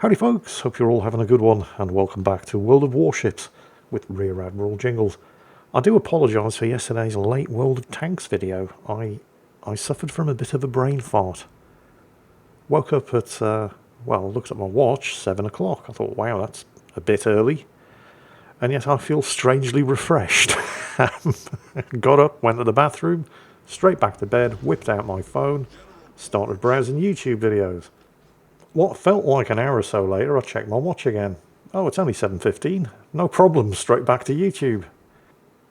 Howdy folks, hope you're all having a good one, and welcome back to World of Warships with Rear Admiral Jingles. I do apologise for yesterday's late World of Tanks video. I suffered from a bit of a brain fart. Woke up at, looked at my watch, 7 o'clock. I thought, wow, that's a bit early. And yet I feel strangely refreshed. Got up, went to the bathroom, straight back to bed, whipped out my phone, started browsing YouTube videos. What felt like an hour or so later, I checked my watch again. Oh, it's only 7:15. No problem, straight back to YouTube.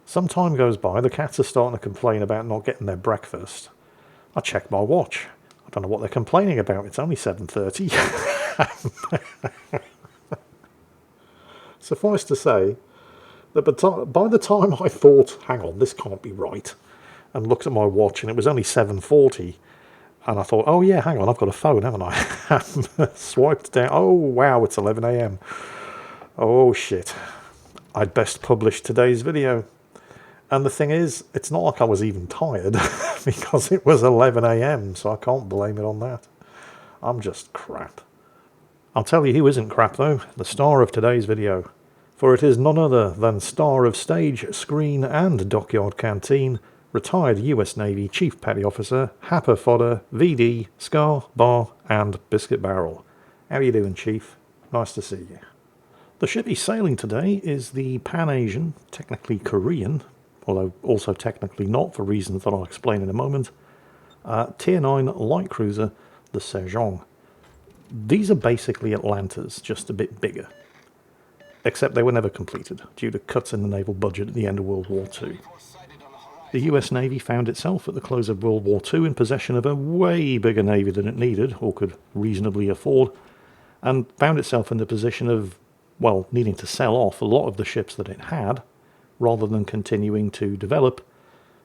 Some time goes by, the cats are starting to complain about not getting their breakfast. I check my watch. I don't know what they're complaining about. It's only 7:30. Suffice to say that by the time I thought, hang on, this can't be right, and looked at my watch and it was only 7:40, and I thought, oh yeah, hang on, I've got a phone, haven't I? Swiped down, oh wow, it's 11 AM. Oh shit, I'd best publish today's video. And the thing is, it's not like I was even tired, because it was 11 AM, so I can't blame it on that. I'm just crap. I'll tell you who isn't crap though, the star of today's video. For it is none other than star of stage, screen and dockyard canteen, retired US Navy Chief Petty Officer, Hapa Fodder, VD, Scar, Bar and Biscuit Barrel. How you doing, Chief? Nice to see you. The ship he's sailing today is the Pan-Asian, technically Korean, although also technically not for reasons that I'll explain in a moment, Tier 9 light cruiser, the Sejong. These are basically Atlantas, just a bit bigger. Except they were never completed, due to cuts in the naval budget at the end of World War II. The US Navy found itself at the close of World War II in possession of a way bigger navy than it needed, or could reasonably afford, and found itself in the position of, well, needing to sell off a lot of the ships that it had, rather than continuing to develop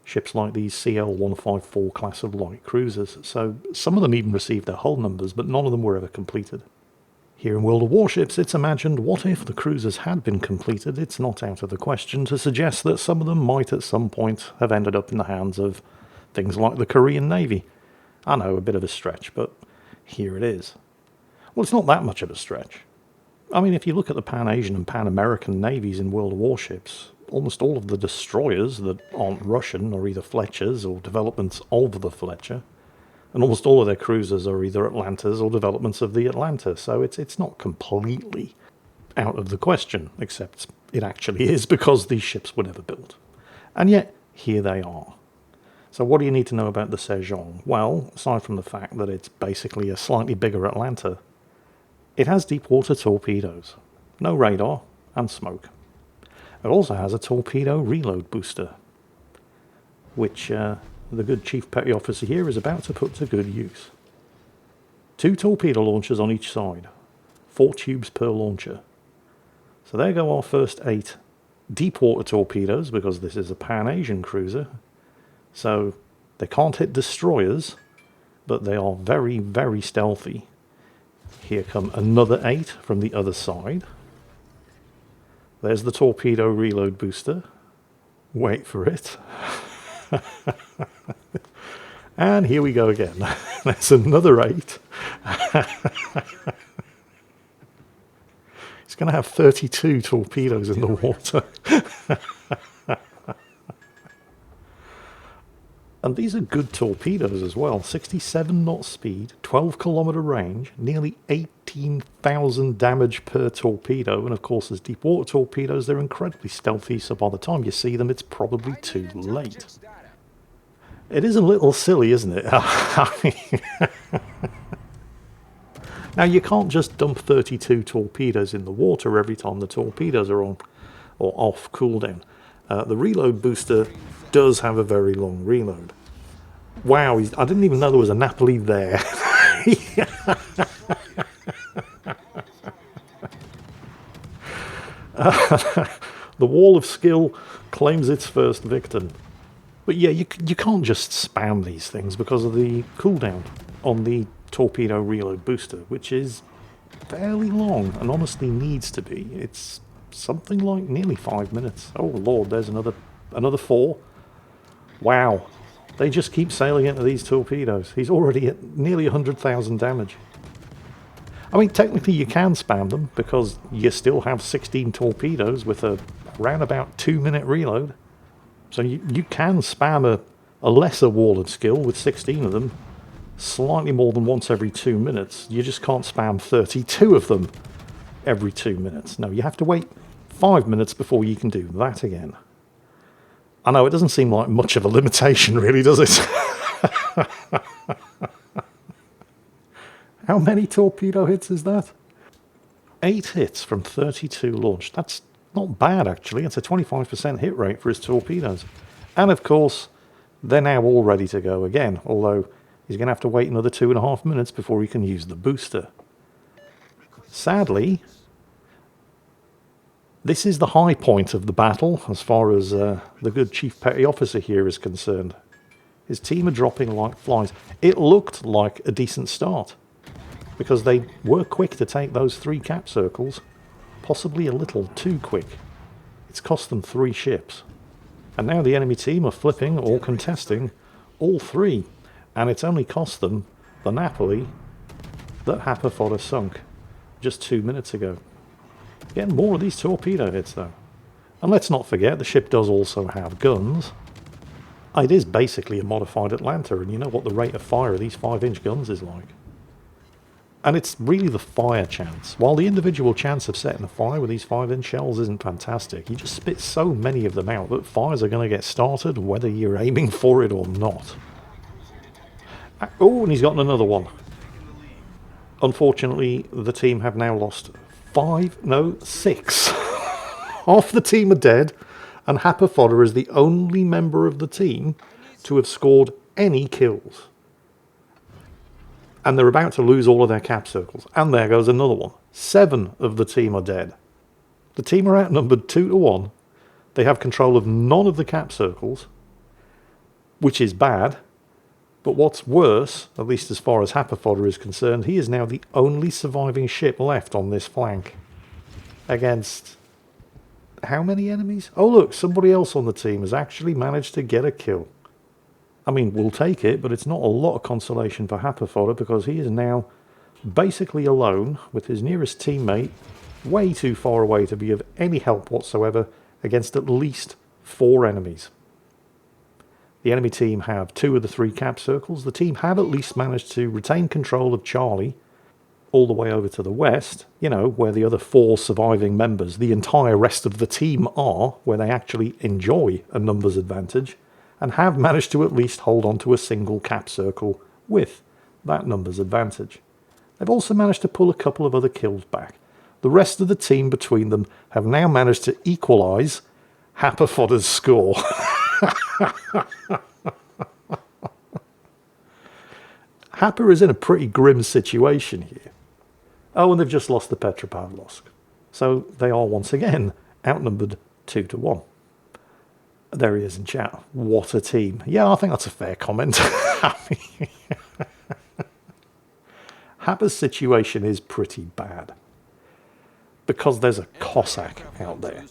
ships like these CL-154 class of light cruisers. So some of them even received their hull numbers, but none of them were ever completed. Here in World of Warships, it's imagined what if the cruisers had been completed. It's not out of the question to suggest that some of them might at some point have ended up in the hands of things like the Korean Navy. I know, a bit of a stretch, but here it is. Well, it's not that much of a stretch. I mean, if you look at the Pan-Asian and Pan-American navies in World of Warships, almost all of the destroyers that aren't Russian are either Fletchers or developments of the Fletcher. And almost all of their cruisers are either Atlantas or developments of the Atlanta, so it's not completely out of the question, except it actually is, because these ships were never built. And yet, here they are. So what do you need to know about the Sejong? Well, aside from the fact that it's basically a slightly bigger Atlanta, it has deep water torpedoes, no radar, and smoke. It also has a torpedo reload booster, which the good Chief Petty Officer here is about to put to good use. 2 torpedo launchers on each side, 4 tubes per launcher. So there go our first 8 deep water torpedoes, because this is a Pan-Asian cruiser. So they can't hit destroyers, but they are very, very stealthy. Here come another 8 from the other side. There's the torpedo reload booster. Wait for it. And here we go again. That's another 8. It's going to have 32 torpedoes in the water. And these are good torpedoes as well. 67 knot speed, 12 kilometer range, nearly 18,000 damage per torpedo. And of course, as deep water torpedoes, they're incredibly stealthy, so by the time you see them, it's probably too late. It is a little silly, isn't it? Now, you can't just dump 32 torpedoes in the water every time the torpedoes are on or off cooldown. The reload booster does have a very long reload. Wow, I didn't even know there was a Napoli there. The wall of skill claims its first victim. But yeah, you can't just spam these things because of the cooldown on the torpedo reload booster, which is fairly long and honestly needs to be. It's something like nearly 5 minutes. Oh lord, there's another 4. Wow, they just keep sailing into these torpedoes. He's already at nearly 100,000 damage. I mean, technically you can spam them because you still have 16 torpedoes with around about 2-minute reload. So you can spam a lesser Warlord skill with 16 of them slightly more than once every 2 minutes. You just can't spam 32 of them every 2 minutes. No, you have to wait 5 minutes before you can do that again. I know it doesn't seem like much of a limitation, really, does it? How many torpedo hits is that? 8 hits from 32 launched. That's not bad, actually. It's a 25% hit rate for his torpedoes. And, of course, they're now all ready to go again, although he's going to have to wait another 2.5 minutes before he can use the booster. Sadly, this is the high point of the battle as far as the good Chief Petty Officer here is concerned. His team are dropping like flies. It looked like a decent start, because they were quick to take those 3 cap circles, possibly a little too quick. It's cost them 3 ships. And now the enemy team are flipping or contesting all 3, and it's only cost them the Napoli that Hapa Fodder sunk just 2 minutes ago. Getting more of these torpedo hits though. And let's not forget, the ship does also have guns. It is basically a modified Atlanta, and you know what the rate of fire of these 5-inch guns is like. And it's really the fire chance. While the individual chance of setting a fire with these 5-inch shells isn't fantastic, you just spit so many of them out that fires are going to get started whether you're aiming for it or not. Oh, and he's gotten another one. Unfortunately, the team have now lost 6. Half the team are dead, and Hapa Fodder is the only member of the team to have scored any kills. And they're about to lose all of their cap circles. And there goes another one. 7 of the team are dead. The team are outnumbered 2-1. They have control of none of the cap circles, which is bad. But what's worse, at least as far as Hapa Fodder is concerned, he is now the only surviving ship left on this flank. Against how many enemies? Oh look, somebody else on the team has actually managed to get a kill. I mean, we'll take it, but it's not a lot of consolation for Hapa Fodder, because he is now basically alone with his nearest teammate, way too far away to be of any help whatsoever, against at least 4 enemies. The enemy team have 2 of the 3 cap circles. The team have at least managed to retain control of Charlie all the way over to the west, you know, where the other 4 surviving members, the entire rest of the team are, where they actually enjoy a numbers advantage, and have managed to at least hold on to a single cap circle with that numbers advantage. They've also managed to pull a couple of other kills back. The rest of the team between them have now managed to equalise Hapa Fodder's score. Hapa is in a pretty grim situation here. Oh, and they've just lost the Petropavlovsk. So they are once again outnumbered 2-1. There he is in chat. What a team. Yeah, I think that's a fair comment. Hapa's situation is pretty bad, because there's a Cossack out there.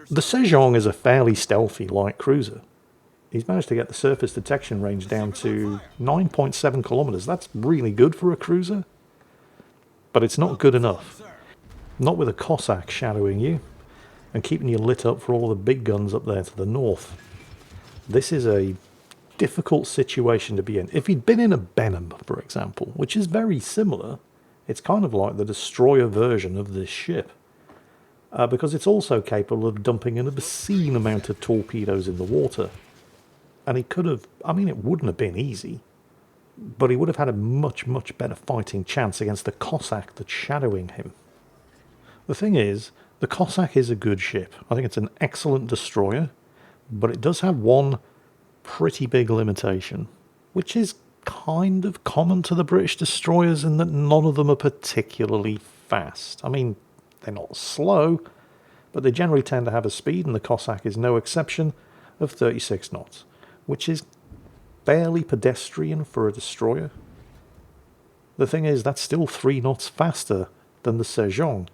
The Sejong is a fairly stealthy light cruiser. He's managed to get the surface detection range down to 9.7 kilometers. That's really good for a cruiser, but it's not good enough. Not with a Cossack shadowing you and keeping you lit up for all the big guns up there to the north. This is a difficult situation to be in. If he'd been in a Benham, for example, which is very similar, it's kind of like the destroyer version of this ship, because it's also capable of dumping an obscene amount of torpedoes in the water. And he could have, I mean, it wouldn't have been easy, but he would have had a much, much better fighting chance against the Cossack that's shadowing him. The thing is, the Cossack is a good ship. I think it's an excellent destroyer, but it does have one pretty big limitation, which is kind of common to the British destroyers in that none of them are particularly fast. I mean, they're not slow, but they generally tend to have a speed, and the Cossack is no exception, of 36 knots, which is fairly pedestrian for a destroyer. The thing is, that's still 3 knots faster than the Sejong,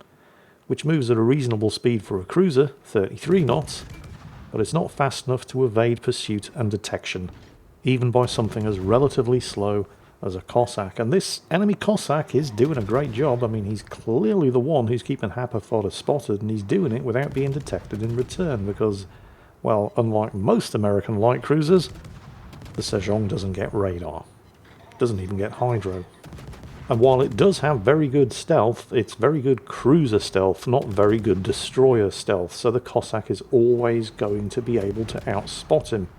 which moves at a reasonable speed for a cruiser, 33 knots, but it's not fast enough to evade pursuit and detection, even by something as relatively slow as a Cossack. And this enemy Cossack is doing a great job. I mean, he's clearly the one who's keeping Hapa Fodder spotted, and he's doing it without being detected in return because, well, unlike most American light cruisers, the Sejong doesn't get radar. Doesn't even get hydro. And while it does have very good stealth, it's very good cruiser stealth, not very good destroyer stealth, so the Cossack is always going to be able to outspot him.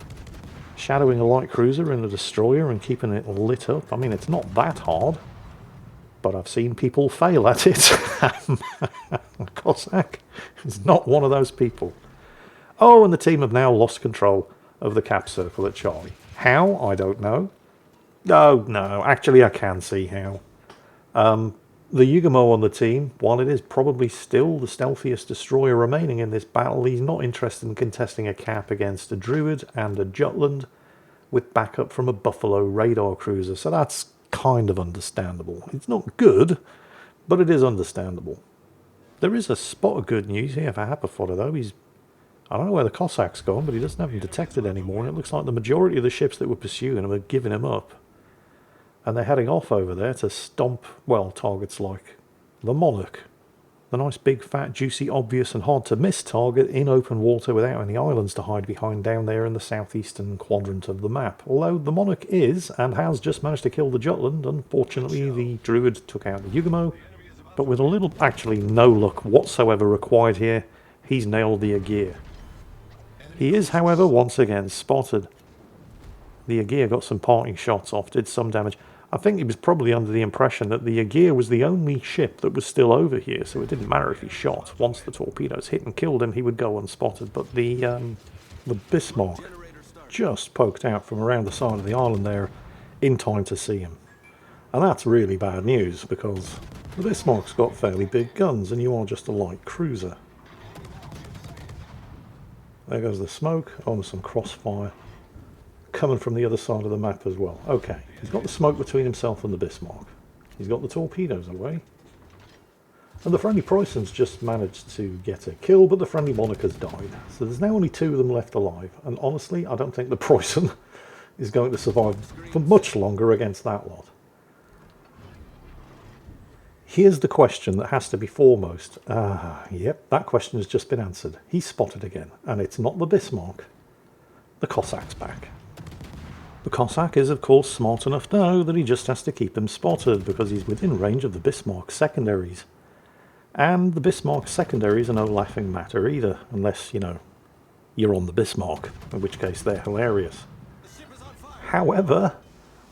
Shadowing a light cruiser in a destroyer and keeping it lit up, I mean, it's not that hard, but I've seen people fail at it. Cossack is not one of those people. Oh, and the team have now lost control of the cap circle at Charlie. How? I don't know. No, actually I can see how. The Yugamo on the team, while it is probably still the stealthiest destroyer remaining in this battle, he's not interested in contesting a cap against a Druid and a Jutland with backup from a Buffalo radar cruiser, so that's kind of understandable. It's not good, but it is understandable. There is a spot of good news here for Hapa Fodder though. I don't know where the Cossack's gone, but he doesn't have him detected anymore, and it looks like the majority of the ships that were pursuing him are giving him up. And they're heading off over there to stomp, well, targets like the Monarch. The nice big fat juicy obvious and hard to miss target in open water without any islands to hide behind down there in the southeastern quadrant of the map. Although the Monarch is and has just managed to kill the Jutland. Unfortunately the Druid took out the Yugamo, but with a little, actually no luck whatsoever required here, he's nailed the Aegir. He is however once again spotted. The Aegir got some parting shots off, did some damage. I think he was probably under the impression that the Aegir was the only ship that was still over here, so it didn't matter if he shot. Once the torpedoes hit and killed him, he would go unspotted. But the Bismarck just poked out from around the side of the island there in time to see him. And that's really bad news, because the Bismarck's got fairly big guns, and you are just a light cruiser. There goes the smoke. Oh, there's some crossfire coming from the other side of the map as well. Okay, he's got the smoke between himself and the Bismarck. He's got the torpedoes away. And the friendly Preußens just managed to get a kill, but the friendly Monarch has died. So there's now only two of them left alive. And honestly, I don't think the Preußen is going to survive for much longer against that lot. Here's the question that has to be foremost. Yep, that question has just been answered. He's spotted again, and it's not the Bismarck. The Cossack's back. The Cossack is, of course, smart enough to know that he just has to keep them spotted because he's within range of the Bismarck secondaries. And the Bismarck secondaries are no laughing matter either, unless, you know, you're on the Bismarck, in which case they're hilarious. However,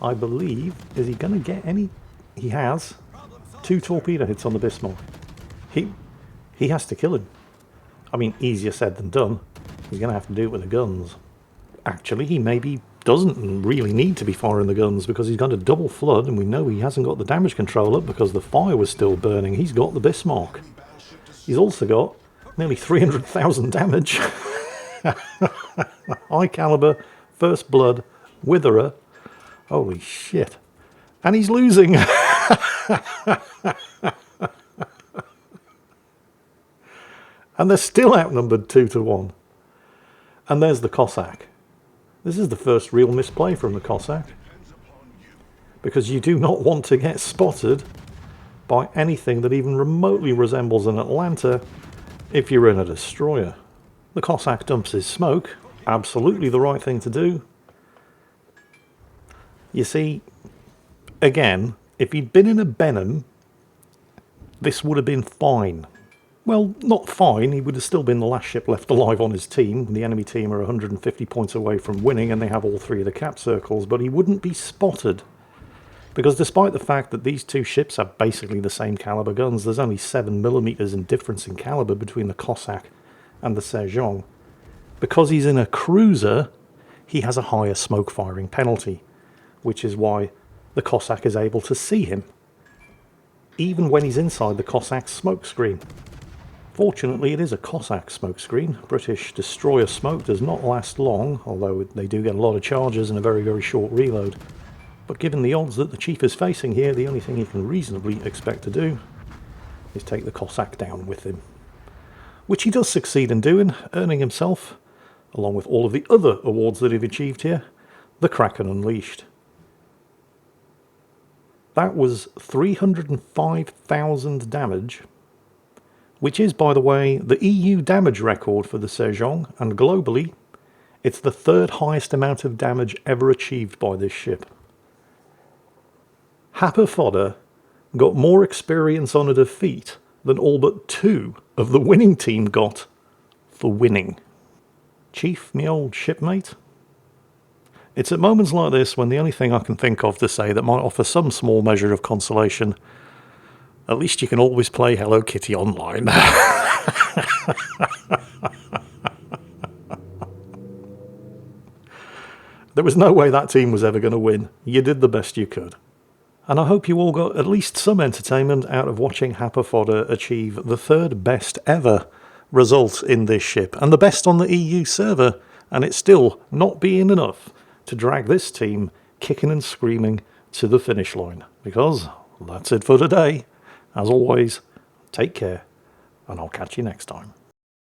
I believe, is he going to get any? He has 2 torpedo hits on the Bismarck. He has to kill him. I mean, easier said than done. He's going to have to do it with the guns. Actually, he maybe doesn't really need to be firing the guns because he's going to double flood, and we know he hasn't got the damage control up because the fire was still burning. He's got the Bismarck. He's also got nearly 300,000 damage. High caliber, first blood, witherer. Holy shit. And he's losing. And they're still outnumbered 2-1. And there's the Cossack. This is the first real misplay from the Cossack, because you do not want to get spotted by anything that even remotely resembles an Atlanta if you're in a destroyer. The Cossack dumps his smoke, absolutely the right thing to do. You see, again, if he'd been in a Benham, this would have been fine. Well, not fine, he would have still been the last ship left alive on his team. The enemy team are 150 points away from winning and they have all 3 of the cap circles, but he wouldn't be spotted. Because despite the fact that these 2 ships have basically the same caliber guns, there's only 7mm in difference in caliber between the Cossack and the Sejong. Because he's in a cruiser, he has a higher smoke firing penalty, which is why the Cossack is able to see him, even when he's inside the Cossack's smoke screen. Fortunately, it is a Cossack smokescreen. British destroyer smoke does not last long, although they do get a lot of charges and a very, very short reload. But given the odds that the Chief is facing here, the only thing he can reasonably expect to do is take the Cossack down with him. Which he does succeed in doing, earning himself, along with all of the other awards that he've achieved here, the Kraken Unleashed. That was 305,000 damage, which is, by the way, the EU damage record for the Sejong, and globally, it's the third highest amount of damage ever achieved by this ship. Hapa Fodder got more experience on a defeat than all but 2 of the winning team got for winning. Chief, me old shipmate? It's at moments like this when the only thing I can think of to say that might offer some small measure of consolation, at least you can always play Hello Kitty online. There was no way that team was ever going to win. You did the best you could. And I hope you all got at least some entertainment out of watching Hapa Fodder achieve the 3rd best ever result in this ship, and the best on the EU server, and it's still not being enough to drag this team kicking and screaming to the finish line. Because that's it for today. As always, take care, and I'll catch you next time.